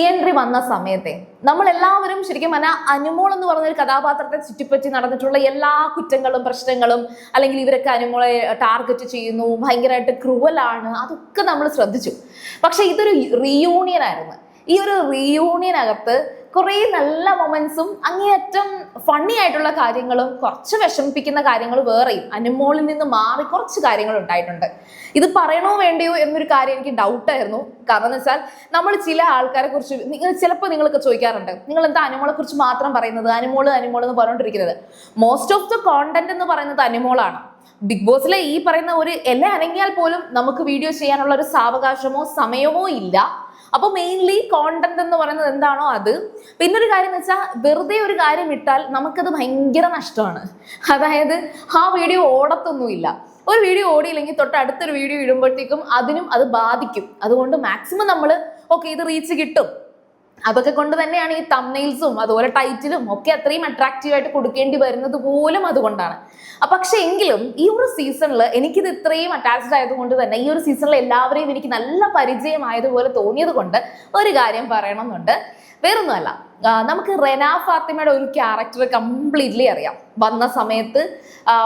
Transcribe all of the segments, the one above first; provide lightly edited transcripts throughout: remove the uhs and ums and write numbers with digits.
Entry വന്ന സമയത്തെ നമ്മളെല്ലാവരും ശരിക്കും പറഞ്ഞാൽ അനുമോൾ എന്ന് പറഞ്ഞൊരു കഥാപാത്രത്തെ ചുറ്റിപ്പറ്റി നടന്നിട്ടുള്ള എല്ലാ കുറ്റങ്ങളും പ്രശ്നങ്ങളും, അല്ലെങ്കിൽ ഇവരൊക്കെ അനുമോളെ ടാർഗറ്റ് ചെയ്യുന്നു, ഭയങ്കരമായിട്ട് ക്രൂവലാണ്, അതൊക്കെ നമ്മൾ ശ്രദ്ധിച്ചു. പക്ഷെ ഇതൊരു റീയൂണിയൻ ആയിരുന്നു. ഈ ഒരു റീയൂണിയനകത്ത് കുറേ നല്ല മൊമെന്റ്സും അങ്ങേയറ്റം ഫണ്ണി ആയിട്ടുള്ള കാര്യങ്ങളും കുറച്ച് വിഷമിപ്പിക്കുന്ന കാര്യങ്ങൾ വേറെയും അനുമോളിൽ നിന്ന് മാറി കുറച്ച് കാര്യങ്ങൾ ഉണ്ടായിട്ടുണ്ട്. ഇത് പറയണോ വേണ്ടയോ എന്നൊരു കാര്യം എനിക്ക് ഡൗട്ടായിരുന്നു. കാരണം എന്ന് വെച്ചാൽ നമ്മൾ ചില ആൾക്കാരെ കുറിച്ച് ചിലപ്പോൾ നിങ്ങളൊക്കെ ചോദിക്കാറുണ്ട്, നിങ്ങൾ എന്താ അനുമോളെ കുറിച്ച് മാത്രം പറയുന്നത്, അനുമോള് എന്ന് പറഞ്ഞുകൊണ്ടിരിക്കുന്നത്. മോസ്റ്റ് ഓഫ് ദ കോണ്ടന്റ് എന്ന് പറയുന്നത് അനുമോളാണ്. ബിഗ് ബോസിലെ ഈ പറയുന്ന ഒരു എല്ലാം അനങ്ങിയാൽ പോലും നമുക്ക് വീഡിയോ ചെയ്യാനുള്ള ഒരു സാവകാശമോ സമയമോ ഇല്ല. അപ്പൊ മെയിൻലി കോണ്ടന്റ് എന്ന് പറയുന്നത് എന്താണോ അത്. പിന്നൊരു കാര്യം എന്ന് വെച്ചാൽ വെറുതെ ഒരു കാര്യം ഇട്ടാൽ നമുക്കത് ഭയങ്കര നഷ്ടമാണ്. അതായത് ആ വീഡിയോ ഓടത്തൊന്നുമില്ല. ഒരു വീഡിയോ ഓടിയില്ലെങ്കിൽ തൊട്ട് അടുത്തൊരു വീഡിയോ ഇടുമ്പോഴത്തേക്കും അതിനും അത് ബാധിക്കും. അതുകൊണ്ട് മാക്സിമം നമ്മൾ ഇത് റീച്ച് കിട്ടും. അതൊക്കെ കൊണ്ട് തന്നെയാണ് ഈ തംബ്നെയിൽസും അതുപോലെ ടൈറ്റിലും ഒക്കെ അത്രയും അട്രാക്റ്റീവ് ആയിട്ട് കൊടുക്കേണ്ടി വരുന്നത് പോലും അതുകൊണ്ടാണ്. പക്ഷെ എങ്കിലും ഈ ഒരു സീസണിൽ എനിക്കിത് ഇത്രയും അറ്റാച്ച്ഡ് ആയതുകൊണ്ട് തന്നെ ഈ ഒരു സീസണിൽ എല്ലാവരെയും എനിക്ക് നല്ല പരിചയമായതുപോലെ തോന്നിയത് കൊണ്ട് ഒരു കാര്യം പറയണമെന്നുണ്ട്. വേറൊന്നുമല്ല, നമുക്ക് റെന ഫാത്തിമയുടെ ഒരു ക്യാരക്ടർ കംപ്ലീറ്റ്ലി അറിയാം. വന്ന സമയത്ത്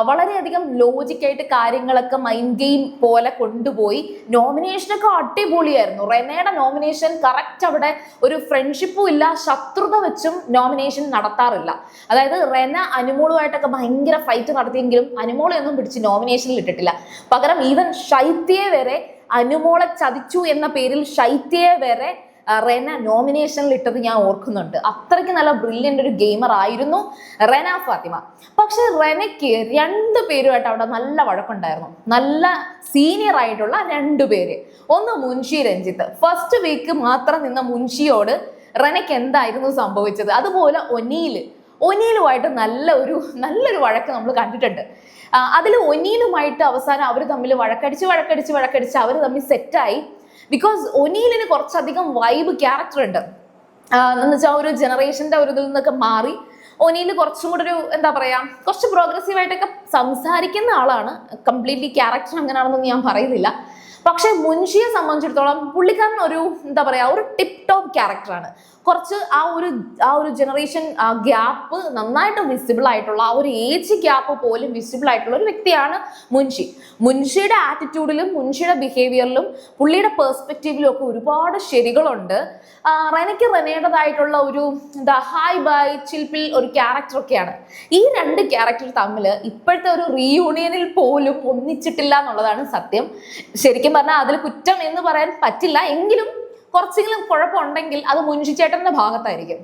വളരെയധികം ലോജിക്കായിട്ട് കാര്യങ്ങളൊക്കെ മൈൻഡ് ഗെയിം പോലെ കൊണ്ടുപോയി. നോമിനേഷനൊക്കെ അടിപൊളിയായിരുന്നു. റെനയുടെ നോമിനേഷൻ കറക്റ്റ്. അവിടെ ഒരു ഫ്രണ്ട്ഷിപ്പും ഇല്ല, ശത്രുത വെച്ചും നോമിനേഷൻ നടത്താറില്ല. അതായത് റെന അനുമോളുമായിട്ടൊക്കെ ഭയങ്കര ഫൈറ്റ് നടത്തിയെങ്കിലും അനുമോളെ ഒന്നും പിടിച്ച് നോമിനേഷനിൽ ഇട്ടിട്ടില്ല. പകരം ഈവൻ ശൈത്യയെ വരെ അനുമോളെ ചതിച്ചു എന്ന പേരിൽ ശൈത്യയെ വരെ റെന നോമിനേഷനിൽ ഇട്ടത് ഞാൻ ഓർക്കുന്നുണ്ട്. അത്രയ്ക്ക് നല്ല ബ്രില്യൻ്റ് ഒരു ഗെയിമർ ആയിരുന്നു റെന ഫാത്തിമ. പക്ഷെ റെനയ്ക്ക് രണ്ടു പേരുമായിട്ട് അവിടെ നല്ല വഴക്കുണ്ടായിരുന്നു. നല്ല സീനിയർ ആയിട്ടുള്ള രണ്ടു പേര്. ഒന്ന് മുൻഷി രഞ്ജിത്ത്. ഫസ്റ്റ് വീക്ക് മാത്രം നിന്ന മുൻഷിയോട് റെനയ്ക്ക് എന്തായിരുന്നു സംഭവിച്ചത്? അതുപോലെ ഒനീലുമായിട്ട് നല്ലൊരു വഴക്ക് നമ്മൾ കണ്ടിട്ടുണ്ട്. അതിൽ ഒനീലുമായിട്ട് അവസാനം അവർ തമ്മിൽ വഴക്കടിച്ച് അവർ തമ്മിൽ സെറ്റായി. ബിക്കോസ് ഒനീലിന് കുറച്ചധികം വൈബ് ക്യാരക്ടർ ഉണ്ട്. എന്ന് വെച്ചാൽ ഒരു ജനറേഷന്റെ ഒരു ഇതിൽ നിന്നൊക്കെ മാറി ഒനീല് കുറച്ചും കൂടെ ഒരു കുറച്ച് പ്രോഗ്രസീവ് ആയിട്ടൊക്കെ സംസാരിക്കുന്ന ആളാണ്. കംപ്ലീറ്റ്ലി ക്യാരക്ടർ അങ്ങനെയാണെന്നൊന്നും ഞാൻ പറയുന്നില്ല. പക്ഷെ മുൻഷിയെ സംബന്ധിച്ചിടത്തോളം പുള്ളിക്കാരൻ ഒരു ടിപ് ടോപ്പ് ക്യാരക്ടറാണ്. കുറച്ച് ആ ഒരു ജനറേഷൻ ഗ്യാപ്പ് നന്നായിട്ട് വിസിബിൾ ആയിട്ടുള്ള, ആ ഒരു ഏജ് ഗ്യാപ്പ് പോലും വിസിബിൾ ആയിട്ടുള്ള ഒരു വ്യക്തിയാണ് മുൻഷിയുടെ ആറ്റിറ്റ്യൂഡിലും മുൻഷിയുടെ ബിഹേവിയറിലും പുള്ളിയുടെ പെർസ്പെക്റ്റീവിലും ഒക്കെ ഒരുപാട് ശരികളുണ്ട്. റെനയ്ക്ക് റെനയുടേതായിട്ടുള്ള ഒരു ഹായ് ബൈ ചിൽപിൽ ഒരു ക്യാരക്ടറൊക്കെയാണ്. ഈ രണ്ട് ക്യാരക്ടർ തമ്മിൽ ഇപ്പോഴത്തെ ഒരു റീയൂണിയനിൽ പോലും ഒന്നിച്ചിട്ടില്ല എന്നുള്ളതാണ് സത്യം. ശരിക്കും പറഞ്ഞാൽ അതിൽ കുറ്റം എന്ന് പറയാൻ പറ്റില്ല. എങ്കിലും കുറച്ചെങ്കിലും കുഴപ്പമുണ്ടെങ്കിൽ അത് മുൻഷി ചേട്ടന്റെ ഭാഗത്തായിരിക്കും.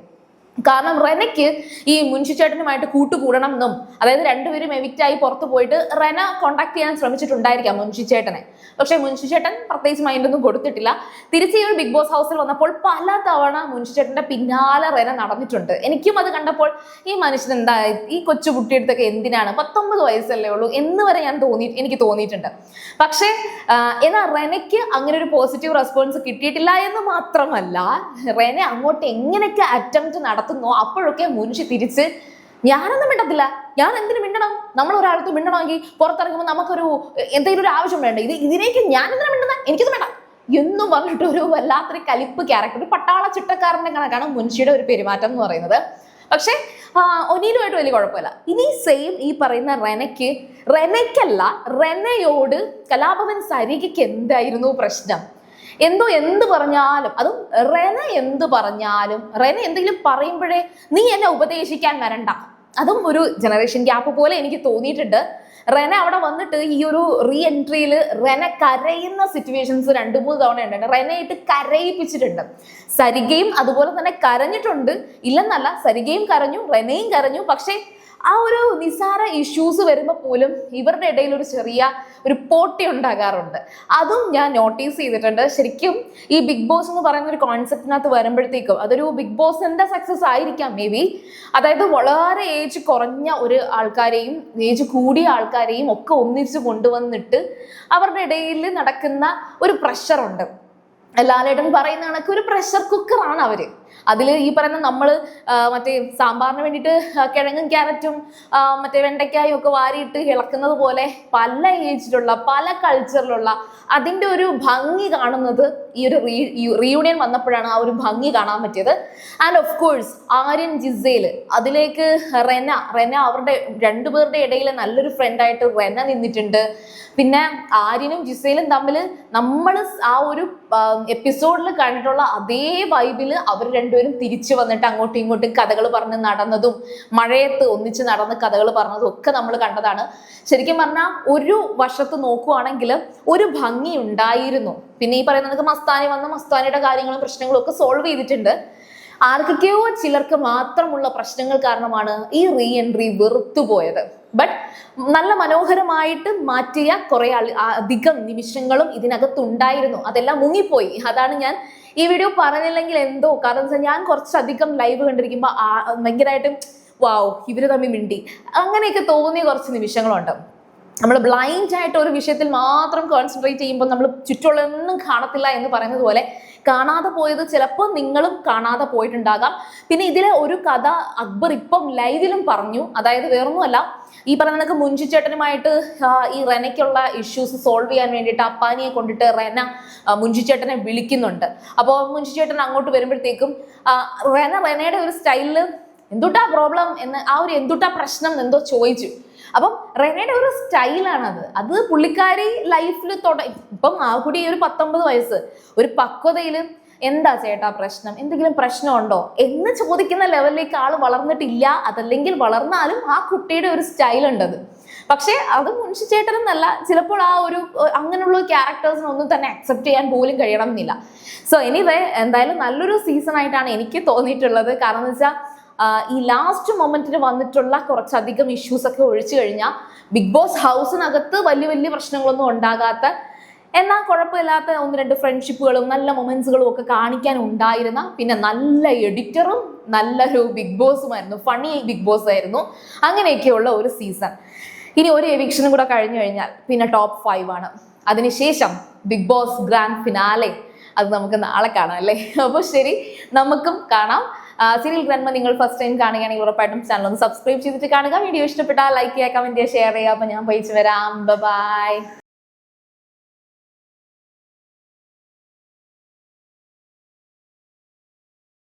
കാരണം റെനയ്ക്ക് ഈ മുൻഷി ചേട്ടനുമായിട്ട് കൂട്ടുകൂടണം എന്നും, അതായത് രണ്ടുപേരും എവിക്റ്റായി പുറത്തു പോയിട്ട് റെന കോണ്ടാക്ട് ചെയ്യാൻ ശ്രമിച്ചിട്ടുണ്ടായിരിക്കാം മുൻഷി ചേട്ടനെ. പക്ഷെ മുൻഷി ചേട്ടൻ പ്രത്യേകിച്ച് മൈൻഡൊന്നും കൊടുത്തിട്ടില്ല. തിരിച്ച് ഈ ഒരു ബിഗ് ബോസ് ഹൗസിൽ വന്നപ്പോൾ പല തവണ മുൻഷി ചേട്ടന്റെ പിന്നാലെ റെന നടന്നിട്ടുണ്ട്. എനിക്കും അത് കണ്ടപ്പോൾ ഈ മനുഷ്യൻ എന്താ ഈ കൊച്ചുകുട്ടിയെടുത്തൊക്കെ എന്തിനാണ്, 19 വയസ്സല്ലേ ഉള്ളൂ എന്ന് വരെ എനിക്ക് തോന്നിയിട്ടുണ്ട്. പക്ഷേ എന്നാൽ റെനയ്ക്ക് അങ്ങനെ ഒരു പോസിറ്റീവ് റെസ്പോൺസ് കിട്ടിയിട്ടില്ല എന്ന് മാത്രമല്ല, റെന അങ്ങോട്ട് എങ്ങനെയൊക്കെ അറ്റംപ്റ്റ് നടത്തുന്നോ അപ്പോഴൊക്കെ മുൻഷി തിരിച്ച് ഞാനൊന്നും മിണ്ടത്തില്ല, ഞാൻ എന്തിനു മിണ്ടണം, നമ്മൾ ഒരാൾക്ക് മിണ്ടണമെങ്കിൽ പുറത്തിറങ്ങുമ്പോൾ നമുക്കൊരു എന്തെങ്കിലും ഒരു ആവശ്യം വേണ്ട, ഇതിനേക്ക് ഞാൻ എന്തിനാ മിണ്ടുന്ന, എനിക്കിത് വേണ്ട എന്നും പറഞ്ഞിട്ട് ഒരു വല്ലാത്തൊരു കലിപ്പ് ക്യാരക്ടർ, ഒരു പട്ടാള ചിട്ടക്കാരന്റെ കണക്കാണ് മുൻഷിയുടെ ഒരു പെരുമാറ്റം എന്ന് പറയുന്നത്. പക്ഷെ ഒനീലുമായിട്ട് വലിയ കുഴപ്പമില്ല. ഇനി സെയിം ഈ പറയുന്ന റെനയ്ക്കല്ല, റെനയോട് കലാഭവൻ സരികയ്ക്ക് എന്തായിരുന്നു പ്രശ്നം? എന്ത് പറഞ്ഞാലും, അതും റെന റെന എന്തെങ്കിലും പറയുമ്പോഴേ നീ എന്നെ ഉപദേശിക്കാൻ വരണ്ട. അതും ഒരു ജനറേഷൻ ഗ്യാപ്പ് പോലെ എനിക്ക് തോന്നിയിട്ടുണ്ട്. റെന അവിടെ വന്നിട്ട് ഈ ഒരു റീ എൻട്രിയിൽ റെന കരയുന്ന സിറ്റുവേഷൻസ് 2-3 തവണ ഉണ്ട്. റെനയായിട്ട് കരയിപ്പിച്ചിട്ടുണ്ട്. സരികയും അതുപോലെ തന്നെ കരഞ്ഞിട്ടുണ്ട്, ഇല്ലെന്നല്ല, സരികയും കരഞ്ഞു, റെനയും കരഞ്ഞു. പക്ഷെ ആ ഒരു നിസാര ഇഷ്യൂസ് വരുമ്പോൾ പോലും ഇവരുടെ ഇടയിൽ ഒരു ചെറിയ പോട്ടി ഉണ്ടാകാറുണ്ട്. അതും ഞാൻ നോട്ടീസ് ചെയ്തിട്ടുണ്ട്. ശരിക്കും ഈ ബിഗ് ബോസ് എന്ന് പറയുന്ന ഒരു കോൺസെപ്റ്റിനകത്ത് വരുമ്പോഴത്തേക്കും അതൊരു ബിഗ് ബോസിന്റെ സക്സസ് ആയിരിക്കാം മേ ബി. അതായത് വളരെ ഏജ് കുറഞ്ഞ ഒരു ആൾക്കാരെയും ഏജ് കൂടിയ ആൾക്കാരെയും ഒക്കെ ഒന്നിച്ച് കൊണ്ടുവന്നിട്ട് അവരുടെ ഇടയിൽ നടക്കുന്ന ഒരു പ്രഷറുണ്ട്. ലാലേട്ടൻ പറയുന്ന കണക്ക് ഒരു പ്രഷർ കുക്കറാണ് അവര്. അതിൽ ഈ പറയുന്ന നമ്മൾ മറ്റേ സാമ്പാറിന് വേണ്ടിയിട്ട് കിഴങ്ങും ക്യാരറ്റും മറ്റേ വെണ്ടയ്ക്കായും ഒക്കെ വാരിയിട്ട് ഇളക്കുന്നത് പോലെ പല ഏജിലുള്ള പല കൾച്ചറിലുള്ള അതിൻ്റെ ഒരു ഭംഗി കാണുന്നത് ഈ ഒരു റീയൂണിയൻ വന്നപ്പോഴാണ് ആ ഒരു ഭംഗി കാണാൻ പറ്റിയത്. And of course Aryan Gizele, അതിലേക്ക് റെന അവരുടെ രണ്ടുപേരുടെ ഇടയിൽ നല്ലൊരു ഫ്രണ്ടായിട്ട് റെന നിന്നിട്ടുണ്ട്. പിന്നെ ആര്യനും ജിസേലും തമ്മിൽ നമ്മൾ ആ ഒരു എപ്പിസോഡിൽ കണ്ടിട്ടുള്ള അതേ വൈബിൽ അവർ രണ്ടുപേരും തിരിച്ചു വന്നിട്ട് അങ്ങോട്ടും ഇങ്ങോട്ടും കഥകൾ പറഞ്ഞ് നടന്നതും മഴയത്ത് ഒന്നിച്ച് നടന്ന് കഥകൾ പറഞ്ഞതും ഒക്കെ നമ്മൾ കണ്ടതാണ്. ശരിക്കും പറഞ്ഞാൽ ഒരു വശത്ത് നോക്കുവാണെങ്കിൽ ഒരു ഭംഗി ഉണ്ടായിരുന്നു. പിന്നെ ഈ പറയുന്നത് മസ്താനി വന്ന മസ്താനിയുടെ കാര്യങ്ങളും പ്രശ്നങ്ങളും ഒക്കെ സോൾവ് ചെയ്തിട്ടുണ്ട്. ആർക്കൊക്കെയോ ചിലർക്ക് മാത്രമുള്ള പ്രശ്നങ്ങൾ കാരണമാണ് ഈ റീ എൻട്രി വെറുത്തുപോയത്. ബട്ട് നല്ല മനോഹരമായിട്ട് മാറ്റിയ കുറെ അധികം നിമിഷങ്ങളും ഇതിനകത്തുണ്ടായിരുന്നു. അതെല്ലാം മുങ്ങിപ്പോയി. അതാണ് ഞാൻ ഈ വീഡിയോ പറഞ്ഞില്ലെങ്കിൽ എന്തോ, കാരണം വെച്ചാൽ ഞാൻ കുറച്ചധികം ലൈവ് കണ്ടിരിക്കുമ്പോൾ ഭയങ്കരമായിട്ടും വാവ് ഇവര് തമ്മിൽ മിണ്ടി അങ്ങനെയൊക്കെ തോന്നിയ കുറച്ച് നിമിഷങ്ങളുണ്ട്. നമ്മൾ ബ്ലൈൻഡ് ആയിട്ട് ഒരു വിഷയത്തിൽ മാത്രം കോൺസെൻട്രേറ്റ് ചെയ്യുമ്പോൾ നമ്മൾ ചുറ്റുള്ളതൊന്നും കാണത്തില്ല എന്ന് പറയുന്നത് പോലെ കാണാതെ പോയത് ചിലപ്പോൾ നിങ്ങളും കാണാതെ പോയിട്ടുണ്ടാകാം. പിന്നെ ഇതിലെ ഒരു കഥ അക്ബർ ഇപ്പം ലൈവിലും പറഞ്ഞു. അതായത് വേറൊന്നുമല്ല, ഈ പറയുന്ന മുഞ്ചി ചേട്ടനുമായിട്ട് ഈ റെനയ്ക്കുള്ള ഇഷ്യൂസ് സോൾവ് ചെയ്യാൻ വേണ്ടിയിട്ട് അപ്പാനിയെ കൊണ്ടിട്ട് റെന മുഞ്ചി ചേട്ടനെ വിളിക്കുന്നുണ്ട്. അപ്പോൾ മുഞ്ചി ചേട്ടൻ അങ്ങോട്ട് വരുമ്പോഴത്തേക്കും റെനയുടെ ഒരു സ്റ്റൈലില് എന്തുട്ടാ പ്രോബ്ലം എന്ന് ആ ഒരു എന്തുട്ടാ പ്രശ്നം എന്തോ ചോദിച്ചു. അപ്പം റെനയുടെ ഒരു സ്റ്റൈലാണത്. അത് പുള്ളിക്കാരി ലൈഫിൽ ഇപ്പം ആ കൂടി ഒരു 19 വയസ്സ് ഒരു പക്വതയിൽ എന്താ ചേട്ടാ പ്രശ്നം, എന്തെങ്കിലും പ്രശ്നമുണ്ടോ എന്ന് ചോദിക്കുന്ന ലെവലിലേക്ക് ആള് വളർന്നിട്ടില്ല. അതല്ലെങ്കിൽ വളർന്നാലും ആ കുട്ടിയുടെ ഒരു സ്റ്റൈൽ ഉണ്ടത്. പക്ഷെ അത് മുൻഷി ചേട്ടനെന്നല്ല, ചിലപ്പോൾ ആ ഒരു അങ്ങനെയുള്ള ക്യാരക്ടേഴ്സിനൊന്നും തന്നെ അക്സെപ്റ്റ് ചെയ്യാൻ പോലും കഴിയണം എന്നില്ല. സോ എനിവേ എന്തായാലും നല്ലൊരു സീസൺ ആയിട്ടാണ് എനിക്ക് തോന്നിയിട്ടുള്ളത്. കാരണം എന്ന് വെച്ചാൽ ഈ ലാസ്റ്റ് മൊമെന്റിന് വന്നിട്ടുള്ള കുറച്ചധികം ഇഷ്യൂസ് ഒക്കെ ഒഴിച്ചു കഴിഞ്ഞാൽ ബിഗ് ബോസ് ഹൗസിനകത്ത് വലിയ വലിയ പ്രശ്നങ്ങളൊന്നും ഉണ്ടാകാത്ത, എന്നാൽ കുഴപ്പമില്ലാത്ത 1-2 ഫ്രണ്ട്ഷിപ്പുകളും നല്ല മൊമെന്റ്സുകളും ഒക്കെ കാണിക്കാൻ ഉണ്ടായിരുന്ന, പിന്നെ നല്ല എഡിറ്ററും നല്ലൊരു ബിഗ് ബോസുമായിരുന്നു, ഫണി ബിഗ് ബോസ് ആയിരുന്നു. അങ്ങനെയൊക്കെയുള്ള ഒരു സീസൺ. ഇനി ഒരു എവിക്ഷനും കൂടെ കഴിഞ്ഞു കഴിഞ്ഞാൽ പിന്നെ ടോപ്പ് 5 ആണ്. അതിനുശേഷം ബിഗ് ബോസ് ഗ്രാൻഡ് ഫിനാലെ. അത് നമുക്ക് നാളെ കാണാം അല്ലേ? അപ്പോൾ ശരി, നമുക്കും കാണാം. സീരിയൽ ഗ്രാൻഡ്മ നിങ്ങൾ ഫസ്റ്റ് ടൈം കാണുകയാണെങ്കിൽ ഉറപ്പായിട്ടും ചാനൽ ഒന്ന് സബ്സ്ക്രൈബ് ചെയ്തിട്ട് കാണുക. വീഡിയോ ഇഷ്ടപ്പെട്ടാൽ ലൈക്ക് ചെയ്യുക, കമന്റ് ചെയ്യുക, ഷെയർ ചെയ്യുക. അപ്പോൾ ഞാൻ പോയിച്ച് വരാം. ബൈ.